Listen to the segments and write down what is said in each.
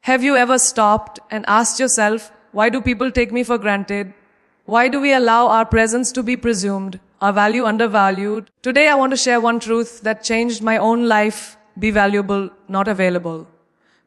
Have you ever stopped and asked yourself, why do people take me for granted? Why do we allow our presence to be presumed, our value undervalued? Today I want to share one truth that changed my own life. Be valuable, not available.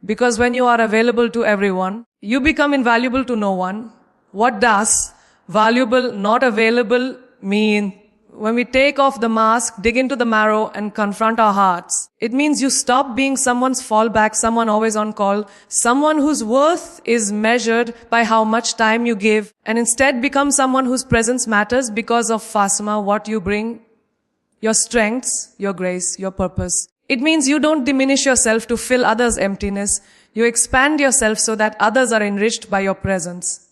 Because when you are available to everyone, you become invaluable to no one. What does valuable, not available mean? When we take off the mask, dig into the marrow and confront our hearts, it means you stop being someone's fallback, someone always on call, someone whose worth is measured by how much time you give, and instead become someone whose presence matters because of Fasma, what you bring, your strengths, your grace, your purpose. It means you don't diminish yourself to fill others' emptiness. You expand yourself so that others are enriched by your presence.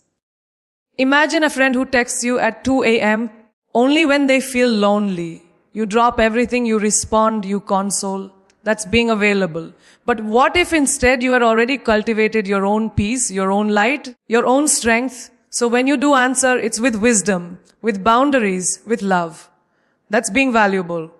Imagine a friend who texts you at 2 a.m. only when they feel lonely. You drop everything, you respond, you console. That's being available. But what if instead you had already cultivated your own peace, your own light, your own strength? So when you do answer, it's with wisdom, with boundaries, with love. That's being valuable.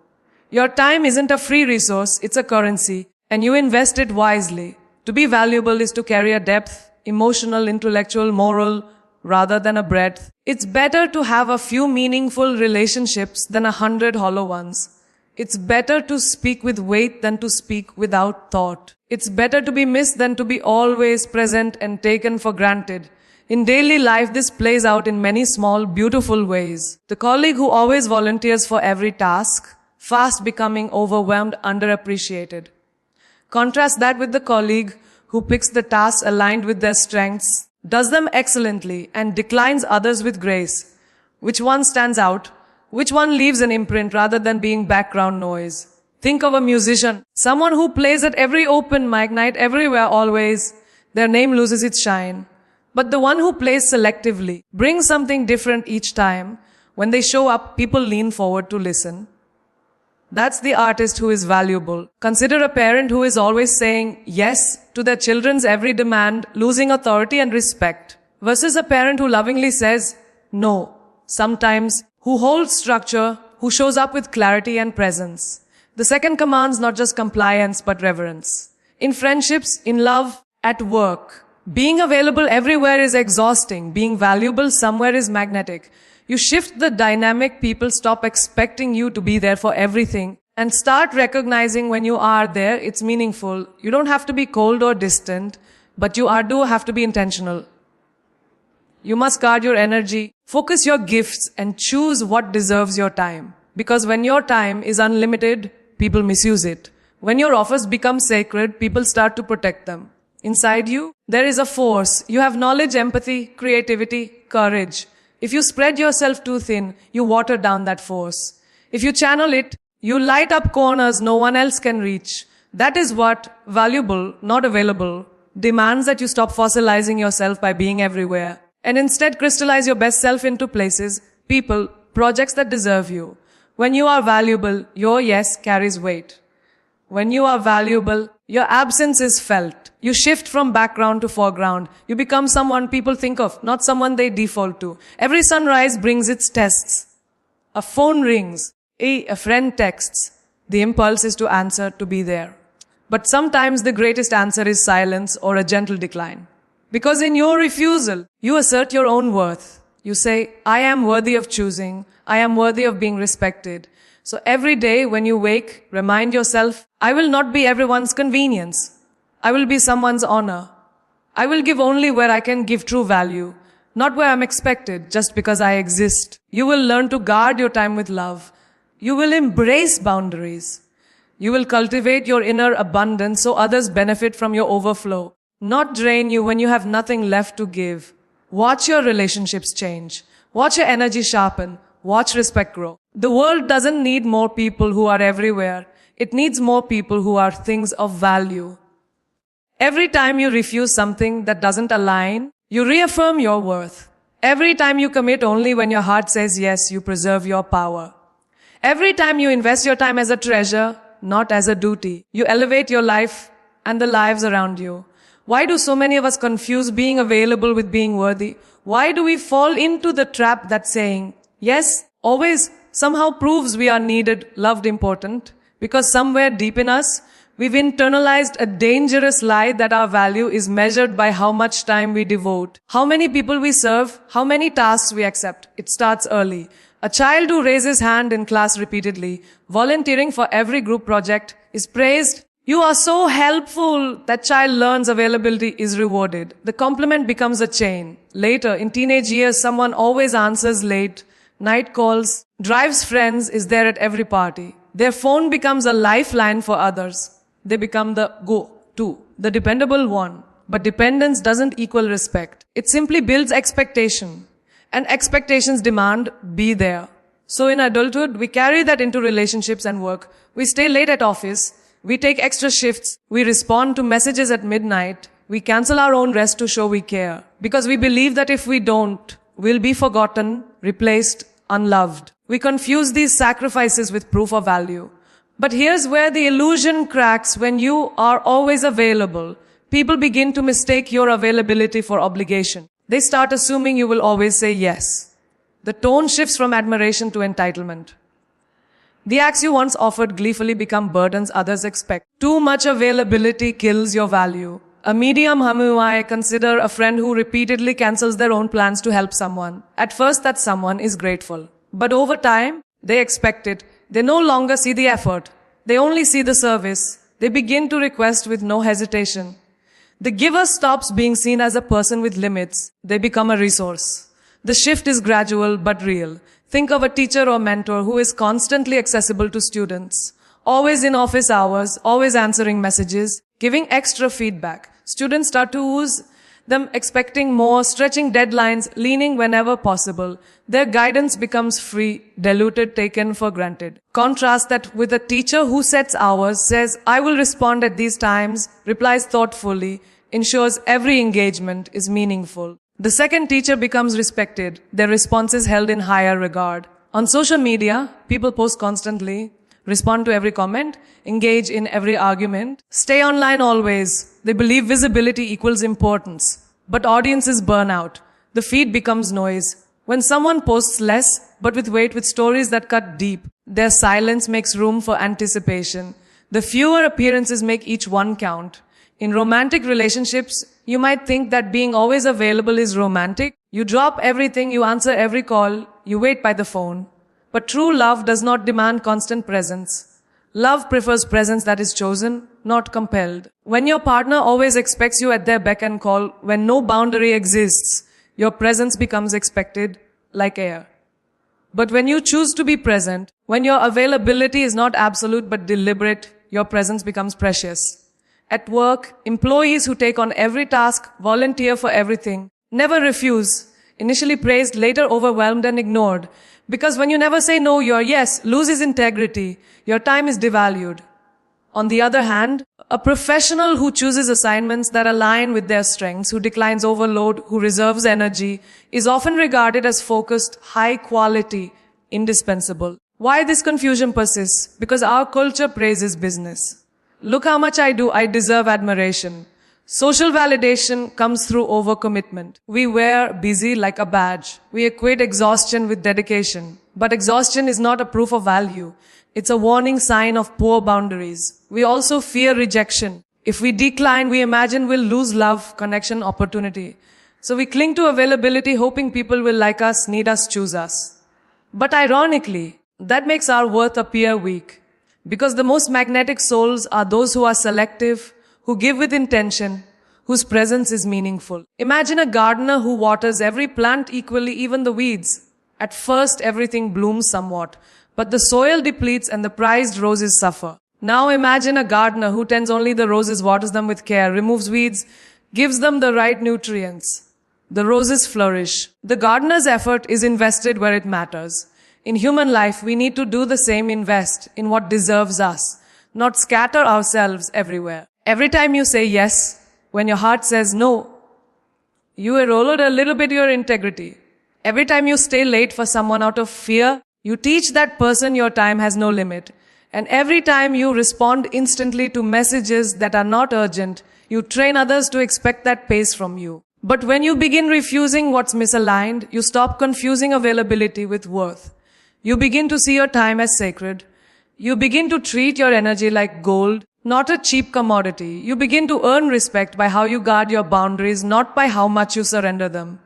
Your time isn't a free resource, it's a currency, and you invest it wisely. To be valuable is to carry a depth, emotional, intellectual, moral, rather than a breadth. It's better to have a few meaningful relationships than 100 hollow ones. It's better to speak with weight than to speak without thought. It's better to be missed than to be always present and taken for granted. In daily life, this plays out in many small, beautiful ways. The colleague who always volunteers for every task, fast becoming overwhelmed, underappreciated. Contrast that with the colleague who picks the tasks aligned with their strengths, does them excellently, and declines others with grace. Which one stands out? Which one leaves an imprint rather than being background noise? Think of a musician, someone who plays at every open mic night, everywhere, always. Their name loses its shine. But the one who plays selectively, brings something different each time. When they show up, people lean forward to listen. That's the artist who is valuable. Consider a parent who is always saying yes to their children's every demand, losing authority and respect, versus a parent who lovingly says no, sometimes, who holds structure, who shows up with clarity and presence. The second commands not just compliance but reverence. In friendships, in love, at work, being available everywhere is exhausting. Being valuable somewhere is magnetic. You shift the dynamic, people stop expecting you to be there for everything and start recognizing when you are there, it's meaningful. You don't have to be cold or distant, but you do have to be intentional. You must guard your energy, focus your gifts, and choose what deserves your time. Because when your time is unlimited, people misuse it. When your offers become sacred, people start to protect them. Inside you, there is a force. You have knowledge, empathy, creativity, courage. If you spread yourself too thin, you water down that force. If you channel it, you light up corners no one else can reach. That is what valuable, not available, demands, that you stop fossilizing yourself by being everywhere and instead crystallize your best self into places, people, projects that deserve you. When you are valuable, your yes carries weight. When you are valuable, your absence is felt. You shift from background to foreground. You become someone people think of, not someone they default to. Every sunrise brings its tests. A phone rings. A friend texts. The impulse is to answer, to be there. But sometimes the greatest answer is silence or a gentle decline. Because in your refusal, you assert your own worth. You say, I am worthy of choosing. I am worthy of being respected. So every day when you wake, remind yourself, I will not be everyone's convenience. I will be someone's honor. I will give only where I can give true value, not where I'm expected just because I exist. You will learn to guard your time with love. You will embrace boundaries. You will cultivate your inner abundance so others benefit from your overflow, not drain you when you have nothing left to give. Watch your relationships change. Watch your energy sharpen. Watch respect grow. The world doesn't need more people who are everywhere. It needs more people who are things of value. Every time you refuse something that doesn't align, you reaffirm your worth. Every time you commit only when your heart says yes, you preserve your power. Every time you invest your time as a treasure, not as a duty, you elevate your life and the lives around you. Why do so many of us confuse being available with being worthy? Why do we fall into the trap that saying yes always somehow proves we are needed, loved, important? Because somewhere deep in us, We've internalized a dangerous lie that our value is measured by how much time we devote, how many people we serve, how many tasks we accept. It starts early. A child who raises hand in class repeatedly, volunteering for every group project, is praised. You are so helpful. That child learns availability is rewarded. The compliment becomes a chain. Later, in teenage years, someone always answers late, night calls, drives friends, is there at every party. Their phone becomes a lifeline for others. They become the go-to, the dependable one. But dependence doesn't equal respect. It simply builds expectation. And expectations demand be there. So in adulthood, we carry that into relationships and work. We stay late at office. We take extra shifts. We respond to messages at midnight. We cancel our own rest to show we care. Because we believe that if we don't, we'll be forgotten, replaced, unloved. We confuse these sacrifices with proof of value. But here's where the illusion cracks. When you are always available, people begin to mistake your availability for obligation. They start assuming you will always say yes. The tone shifts from admiration to entitlement. The acts you once offered gleefully become burdens others expect. Too much availability kills your value. A medium Hamuai consider a friend who repeatedly cancels their own plans to help someone. At first, that someone is grateful. But over time, they expect it. They no longer see the effort. They only see the service. They begin to request with no hesitation. The giver stops being seen as a person with limits. They become a resource. The shift is gradual but real. Think of a teacher or mentor who is constantly accessible to students. Always in office hours, always answering messages, giving extra feedback. Students start to ooze them, expecting more, stretching deadlines, leaning whenever possible. Their guidance becomes free, diluted, taken for granted. Contrast that with a teacher who sets hours, says, I will respond at these times, replies thoughtfully, ensures every engagement is meaningful. The second teacher becomes respected. Their response is held in higher regard. On social media, people post constantly, respond to every comment, engage in every argument, stay online always. They believe visibility equals importance. But audiences burn out. The feed becomes noise. When someone posts less, but with weight, with stories that cut deep, their silence makes room for anticipation. The fewer appearances make each one count. In romantic relationships, you might think that being always available is romantic. You drop everything, you answer every call, you wait by the phone. But true love does not demand constant presence. Love prefers presence that is chosen, not compelled. When your partner always expects you at their beck and call, when no boundary exists, your presence becomes expected, like air. But when you choose to be present, when your availability is not absolute but deliberate, your presence becomes precious. At work, employees who take on every task, volunteer for everything, never refuse, initially praised, later overwhelmed and ignored. Because when you never say no, your yes loses integrity. Your time is devalued. On the other hand, a professional who chooses assignments that align with their strengths, who declines overload, who reserves energy, is often regarded as focused, high quality, indispensable. Why this confusion persists? Because our culture praises business. Look how much I do, I deserve admiration. Social validation comes through overcommitment. We wear busy like a badge. We equate exhaustion with dedication. But exhaustion is not a proof of value. It's a warning sign of poor boundaries. We also fear rejection. If we decline, we imagine we'll lose love, connection, opportunity. So we cling to availability, hoping people will like us, need us, choose us. But ironically, that makes our worth appear weak. Because the most magnetic souls are those who are selective, who give with intention, whose presence is meaningful. Imagine a gardener who waters every plant equally, even the weeds. At first, everything blooms somewhat, but the soil depletes and the prized roses suffer. Now imagine a gardener who tends only the roses, waters them with care, removes weeds, gives them the right nutrients. The roses flourish. The gardener's effort is invested where it matters. In human life, we need to do the same, invest in what deserves us, not scatter ourselves everywhere. Every time you say yes, when your heart says no, you erode a little bit your integrity. Every time you stay late for someone out of fear, you teach that person your time has no limit. And every time you respond instantly to messages that are not urgent, you train others to expect that pace from you. But when you begin refusing what's misaligned, you stop confusing availability with worth. You begin to see your time as sacred. You begin to treat your energy like gold, not a cheap commodity. You begin to earn respect by how you guard your boundaries, not by how much you surrender them.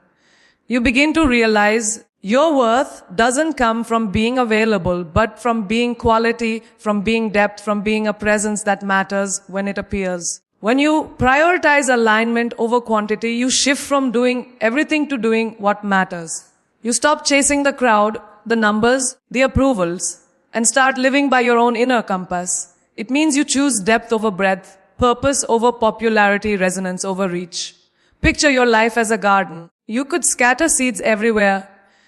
You begin to realize your worth doesn't come from being available, but from being quality, from being depth, from being a presence that matters when it appears. When you prioritize alignment over quantity, you shift from doing everything to doing what matters. You stop chasing the crowd, the numbers, the approvals, and start living by your own inner compass. It means you choose depth over breadth, purpose over popularity, resonance over reach. Picture your life as a garden. You could scatter seeds everywhere,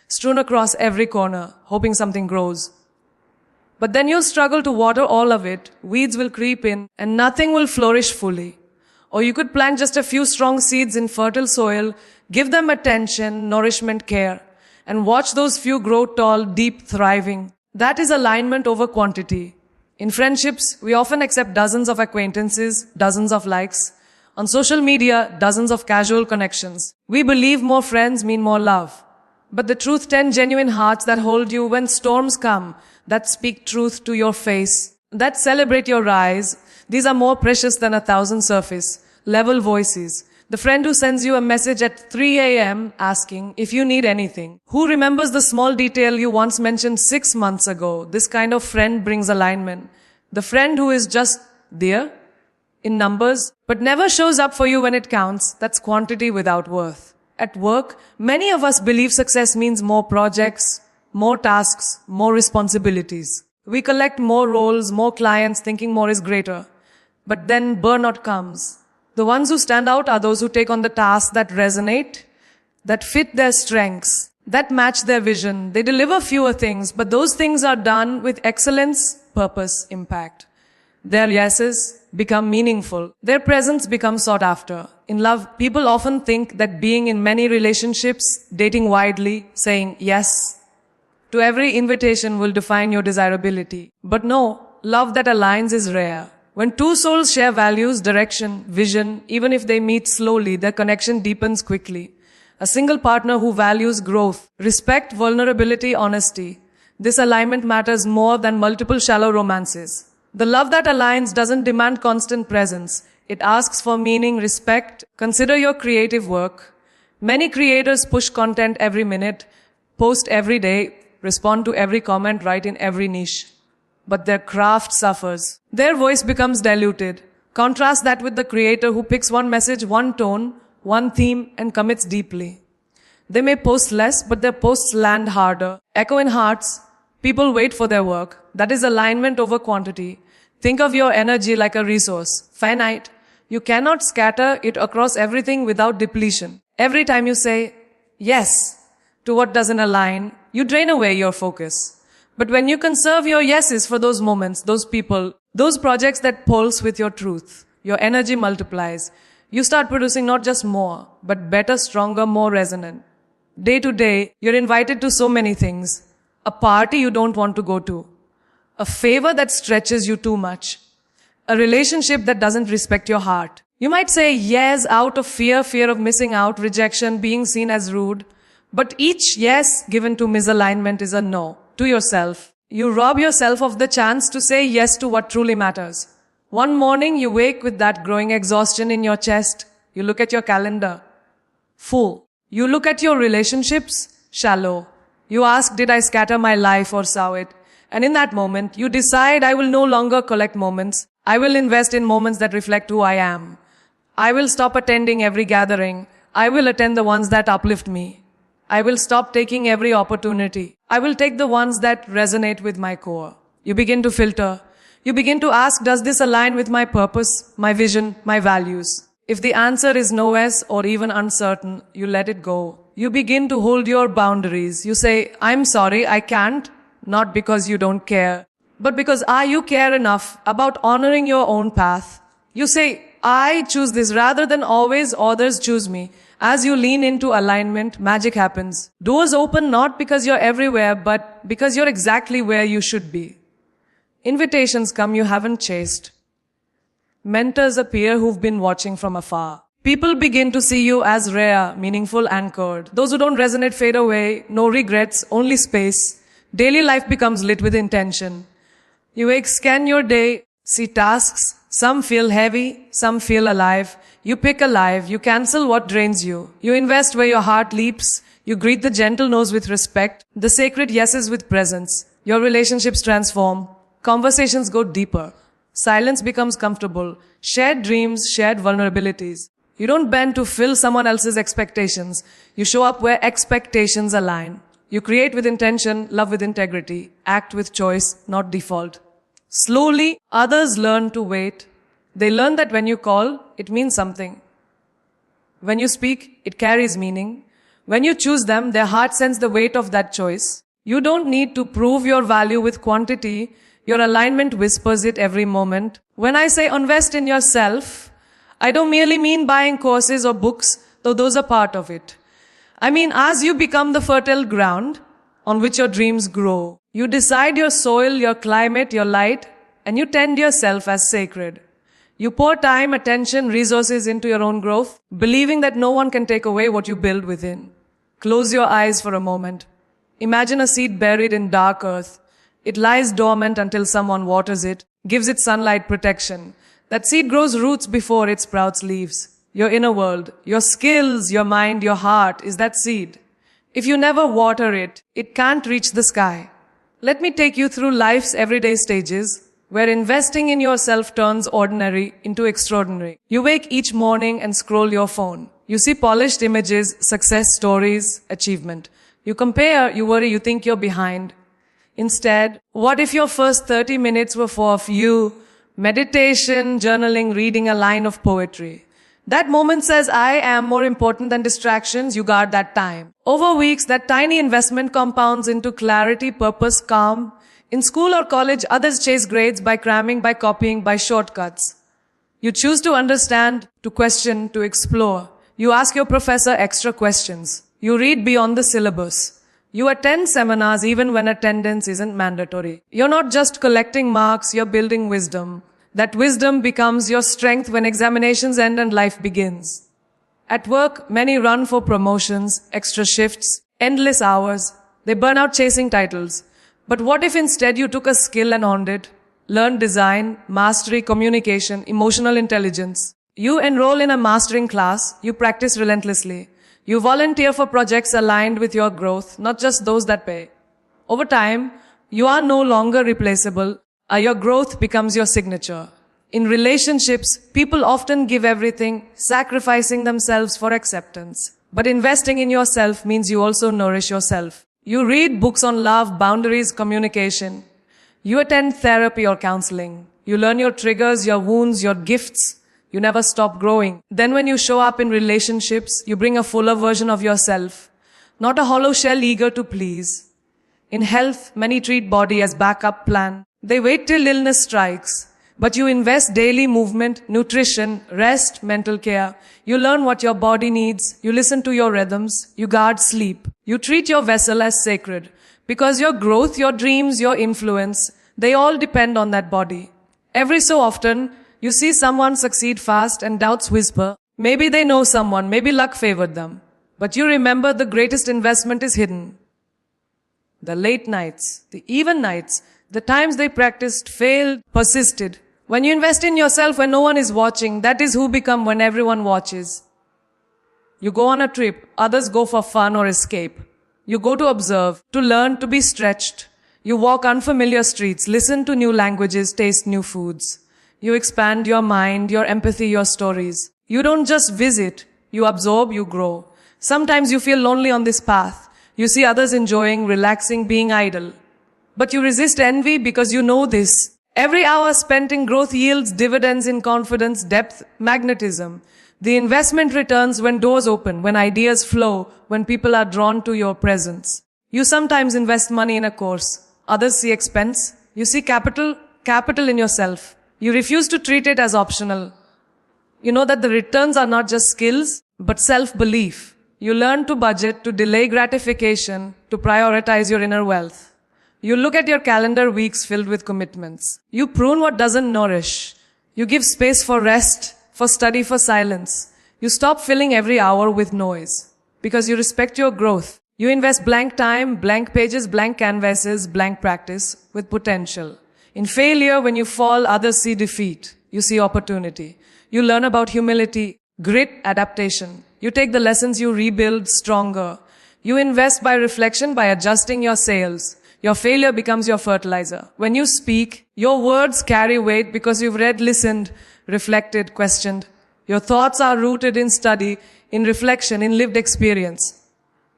strewn across every corner, hoping something grows. But then you'll struggle to water all of it, weeds will creep in, and nothing will flourish fully. Or you could plant just a few strong seeds in fertile soil, give them attention, nourishment, care, and watch those few grow tall, deep, thriving. That is alignment over quantity. In friendships, we often accept dozens of acquaintances, dozens of likes. On social media, dozens of casual connections. We believe more friends mean more love. But the truth, 10 genuine hearts that hold you when storms come, that speak truth to your face, that celebrate your rise, these are more precious than 1,000 surface, level voices. The friend who sends you a message at 3 a.m. asking if you need anything. Who remembers the small detail you once mentioned 6 months ago? This kind of friend brings alignment. The friend who is just there, in numbers, but never shows up for you when it counts, that's quantity without worth. At work, many of us believe success means more projects, more tasks, more responsibilities. We collect more roles, more clients, thinking more is greater. But then burnout comes. The ones who stand out are those who take on the tasks that resonate, that fit their strengths, that match their vision. They deliver fewer things, but those things are done with excellence, purpose, impact. Their yeses become meaningful. Their presence becomes sought after. In love, people often think that being in many relationships, dating widely, saying yes to every invitation will define your desirability. But no, love that aligns is rare. When two souls share values, direction, vision, even if they meet slowly, their connection deepens quickly. A single partner who values growth, respect, vulnerability, honesty. This alignment matters more than multiple shallow romances. The love that aligns doesn't demand constant presence. It asks for meaning, respect. Consider your creative work. Many creators push content every minute, post every day, respond to every comment, write in every niche. But their craft suffers. Their voice becomes diluted. Contrast that with the creator who picks one message, one tone, one theme, and commits deeply. They may post less, but their posts land harder. Echo in hearts. People wait for their work. That is alignment over quantity. Think of your energy like a resource, finite. You cannot scatter it across everything without depletion. Every time you say yes to what doesn't align, you drain away your focus. But when you conserve your yeses for those moments, those people, those projects that pulse with your truth, your energy multiplies. You start producing not just more, but better, stronger, more resonant. Day to day, you're invited to so many things. A party you don't want to go to. A favor that stretches you too much. A relationship that doesn't respect your heart. You might say yes out of fear of missing out, rejection, being seen as rude. But each yes given to misalignment is a no to yourself. You rob yourself of the chance to say yes to what truly matters. One morning you wake with that growing exhaustion in your chest. You look at your calendar. Full. You look at your relationships. Shallow. You ask, did I scatter my life or sow it? And in that moment, you decide, I will no longer collect moments. I will invest in moments that reflect who I am. I will stop attending every gathering. I will attend the ones that uplift me. I will stop taking every opportunity. I will take the ones that resonate with my core. You begin to filter. You begin to ask, does this align with my purpose, my vision, my values? If the answer is no yes or even uncertain, you let it go. You begin to hold your boundaries. You say, I'm sorry, I can't. Not because you don't care, but because you care enough about honoring your own path. You say, I choose this rather than always others choose me. As you lean into alignment, magic happens. Doors open not because you're everywhere, but because you're exactly where you should be. Invitations come you haven't chased. Mentors appear who've been watching from afar. People begin to see you as rare, meaningful, anchored. Those who don't resonate fade away. No regrets, only space. Daily life becomes lit with intention. You scan your day, see tasks, Some feel heavy, some feel alive. You pick a life, you cancel what drains you. You invest where your heart leaps. You greet the gentle no's with respect, the sacred yeses with presence. Your relationships transform. Conversations go deeper. Silence becomes comfortable. Shared dreams, shared vulnerabilities. You don't bend to fill someone else's expectations. You show up where expectations align. You create with intention, love with integrity, act with choice, not default. Slowly, others learn to wait. They learn that when you call, it means something. When you speak, it carries meaning. When you choose them, their heart sense the weight of that choice. You don't need to prove your value with quantity. Your alignment whispers it every moment. When I say invest in yourself, I don't merely mean buying courses or books, though those are part of it. I mean, as you become the fertile ground on which your dreams grow, you decide your soil, your climate, your light, and you tend yourself as sacred. You pour time, attention, resources into your own growth, believing that no one can take away what you build within. Close your eyes for a moment. Imagine a seed buried in dark earth. It lies dormant until someone waters it, gives it sunlight protection. That seed grows roots before it sprouts leaves. Your inner world, your skills, your mind, your heart is that seed. If you never water it, it can't reach the sky. Let me take you through life's everyday stages, where investing in yourself turns ordinary into extraordinary. You wake each morning and scroll your phone. You see polished images, success stories, achievement. You compare, you worry, you think you're behind. Instead, what if your first 30 minutes were for you? Meditation, journaling, reading a line of poetry. That moment says, I am more important than distractions. You guard that time. Over weeks, that tiny investment compounds into clarity, purpose, calm. In school or college, others chase grades by cramming, by copying, by shortcuts. You choose to understand, to question, to explore. You ask your professor extra questions. You read beyond the syllabus. You attend seminars even when attendance isn't mandatory. You're not just collecting marks, you're building wisdom. That wisdom becomes your strength when examinations end and life begins. At work, many run for promotions, extra shifts, endless hours. They burn out chasing titles. But what if instead you took a skill and honed it? Learned design, mastery, communication, emotional intelligence. You enroll in a mastering class, you practice relentlessly. You volunteer for projects aligned with your growth, not just those that pay. Over time, you are no longer replaceable. Your growth becomes your signature. In relationships, people often give everything, sacrificing themselves for acceptance. But investing in yourself means you also nourish yourself. You read books on love, boundaries, communication. You attend therapy or counseling. You learn your triggers, your wounds, your gifts. You never stop growing. Then when you show up in relationships, you bring a fuller version of yourself, not a hollow shell eager to please. In health, many treat body as backup plan. They wait till illness strikes. But you invest daily movement, nutrition, rest, mental care. You learn what your body needs. You listen to your rhythms. You guard sleep. You treat your vessel as sacred. Because your growth, your dreams, your influence, they all depend on that body. Every so often, you see someone succeed fast and doubts whisper. Maybe they know someone, maybe luck favored them. But you remember the greatest investment is hidden. The late nights, the even nights, the times they practiced, failed, persisted. When you invest in yourself when no one is watching, that is who become when everyone watches. You go on a trip, others go for fun or escape. You go to observe, to learn, to be stretched. You walk unfamiliar streets, listen to new languages, taste new foods. You expand your mind, your empathy, your stories. You don't just visit, you absorb, you grow. Sometimes you feel lonely on this path. You see others enjoying, relaxing, being idle. But you resist envy because you know this. Every hour spent in growth yields dividends in confidence, depth, magnetism. The investment returns when doors open, when ideas flow, when people are drawn to your presence. You sometimes invest money in a course. Others see expense. You see capital in yourself. You refuse to treat it as optional. You know that the returns are not just skills, but self-belief. You learn to budget, to delay gratification, to prioritize your inner wealth. You look at your calendar weeks filled with commitments. You prune what doesn't nourish. You give space for rest, for study, for silence. You stop filling every hour with noise because you respect your growth. You invest blank time, blank pages, blank canvases, blank practice with potential. In failure, when you fall, others see defeat. you see opportunity. You learn about humility, grit, adaptation. You take the lessons, you rebuild stronger. You invest by reflection, by adjusting your sails. Your failure becomes your fertilizer. When you speak, your words carry weight because you've read, listened, reflected, questioned. Your thoughts are rooted in study, in reflection, in lived experience.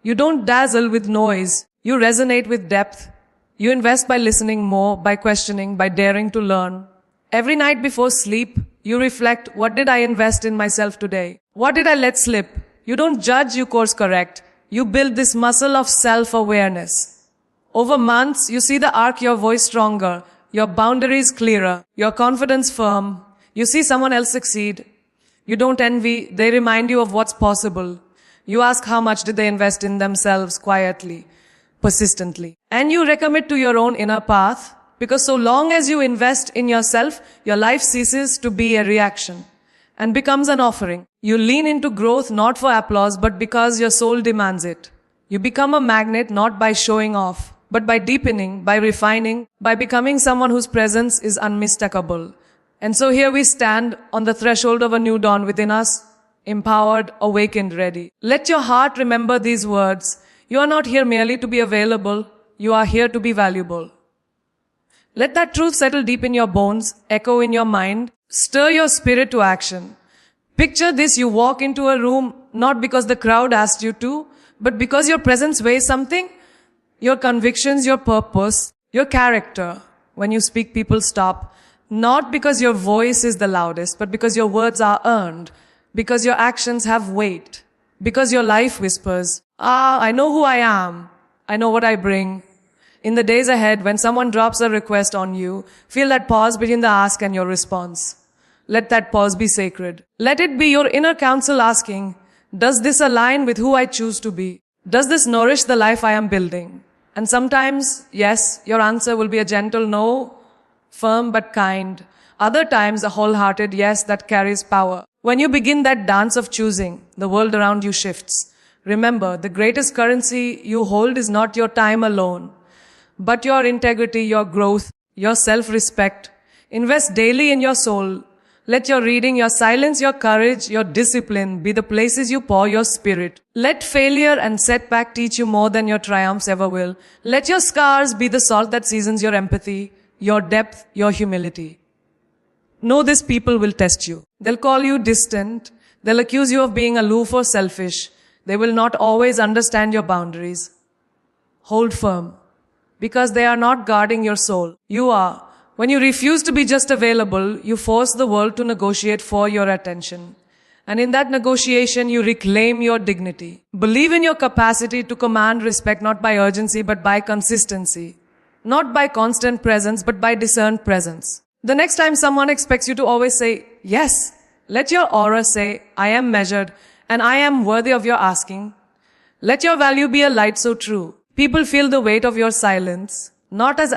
You don't dazzle with noise. You resonate with depth. You invest by listening more, by questioning, by daring to learn. Every night before sleep, you reflect, what did I invest in myself today? What did I let slip? You don't judge, you course correct. You build this muscle of self-awareness. Over months, you see the arc, your voice stronger, your boundaries clearer, your confidence firm. You see someone else succeed. You don't envy, they remind you of what's possible. You ask how much did they invest in themselves quietly, persistently. And you recommit to your own inner path, because so long as you invest in yourself, your life ceases to be a reaction and becomes an offering. You lean into growth not for applause, but because your soul demands it. You become a magnet not by showing off, but by deepening, by refining, by becoming someone whose presence is unmistakable. And so here we stand on the threshold of a new dawn within us, empowered, awakened, ready. Let your heart remember these words. You are not here merely to be available. You are here to be valuable. Let that truth settle deep in your bones, echo in your mind, stir your spirit to action. Picture this, you walk into a room not because the crowd asked you to, but because your presence weighs something. Your convictions, your purpose, your character. When you speak, people stop. Not because your voice is the loudest, but because your words are earned. Because your actions have weight. Because your life whispers, I know who I am. I know what I bring. In the days ahead, when someone drops a request on you, feel that pause between the ask and your response. Let that pause be sacred. Let it be your inner counsel asking, does this align with who I choose to be? Does this nourish the life I am building? And sometimes, yes, your answer will be a gentle no, firm but kind. Other times, a wholehearted yes that carries power. When you begin that dance of choosing, the world around you shifts. Remember, the greatest currency you hold is not your time alone, but your integrity, your growth, your self-respect. Invest daily in your soul. Let your reading, your silence, your courage, your discipline be the places you pour your spirit. Let failure and setback teach you more than your triumphs ever will. Let your scars be the salt that seasons your empathy, your depth, your humility. Know this, people will test you. They'll call you distant. They'll accuse you of being aloof or selfish. They will not always understand your boundaries. Hold firm. Because they are not guarding your soul. You are. When you refuse to be just available, you force the world to negotiate for your attention. And in that negotiation, you reclaim your dignity. Believe in your capacity to command respect, not by urgency, but by consistency. Not by constant presence, but by discerned presence. The next time someone expects you to always say, yes, let your aura say, I am measured and I am worthy of your asking. Let your value be a light so true. People feel the weight of your silence, not as